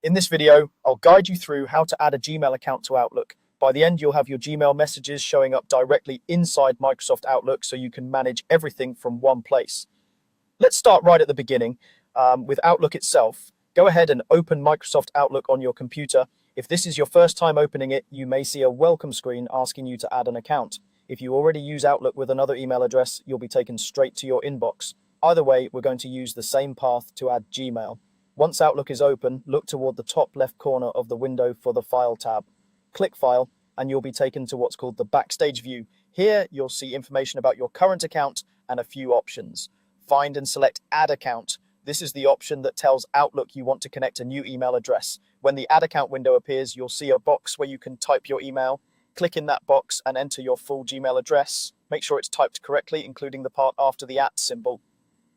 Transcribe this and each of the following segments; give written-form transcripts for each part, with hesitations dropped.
In this video, I'll guide you through how to add a Gmail account to Outlook. By the end, you'll have your Gmail messages showing up directly inside Microsoft Outlook so you can manage everything from one place. Let's start right at the beginning with Outlook itself. Go ahead and open Microsoft Outlook on your computer. If this is your first time opening it, you may see a welcome screen asking you to add an account. If you already use Outlook with another email address, you'll be taken straight to your inbox. Either way, we're going to use the same path to add Gmail. Once Outlook is open, look toward the top left corner of the window for the File tab. Click File, and you'll be taken to what's called the Backstage view. Here, you'll see information about your current account and a few options. Find and select Add Account. This is the option that tells Outlook you want to connect a new email address. When the Add Account window appears, you'll see a box where you can type your email. Click in that box and enter your full Gmail address. Make sure it's typed correctly, including the part after the @ symbol.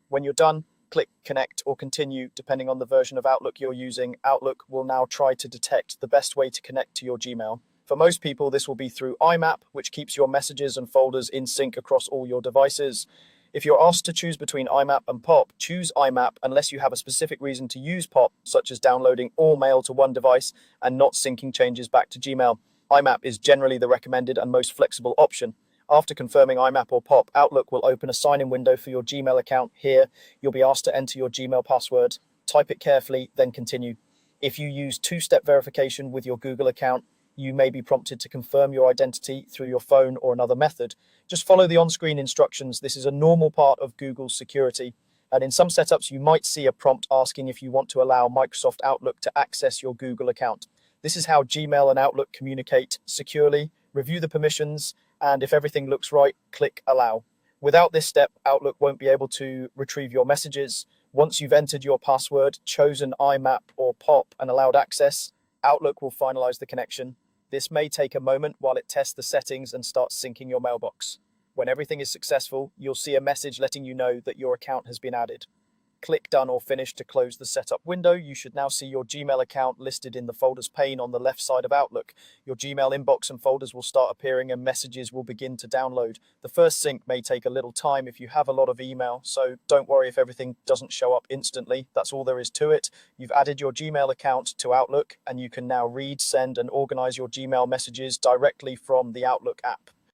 When you're done, click Connect or Continue, depending on the version of Outlook you're using. Outlook will now try to detect the best way to connect to your Gmail. For most people, this will be through IMAP, which keeps your messages and folders in sync across all your devices. If you're asked to choose between IMAP and POP, choose IMAP unless you have a specific reason to use POP, such as downloading all mail to one device and not syncing changes back to Gmail. IMAP is generally the recommended and most flexible option. After confirming IMAP or POP, Outlook will open a sign-in window for your Gmail account. Here, you'll be asked to enter your Gmail password. Type it carefully, then continue. If you use two-step verification with your Google account, you may be prompted to confirm your identity through your phone or another method. Just follow the on-screen instructions. This is a normal part of Google's security. And in some setups, you might see a prompt asking if you want to allow Microsoft Outlook to access your Google account. This is how Gmail and Outlook communicate securely. Review the permissions, and if everything looks right, click Allow. Without this step, Outlook won't be able to retrieve your messages. Once you've entered your password, chosen IMAP or POP, and allowed access, Outlook will finalize the connection. This may take a moment while it tests the settings and starts syncing your mailbox. When everything is successful, you'll see a message letting you know that your account has been added. Click Done or Finish to close the setup window. You should now see your Gmail account listed in the folders pane on the left side of Outlook. Your Gmail inbox and folders will start appearing and messages will begin to download. The first sync may take a little time if you have a lot of email, so don't worry if everything doesn't show up instantly. That's all there is to it. You've added your Gmail account to Outlook, and you can now read, send, and organize your Gmail messages directly from the Outlook app.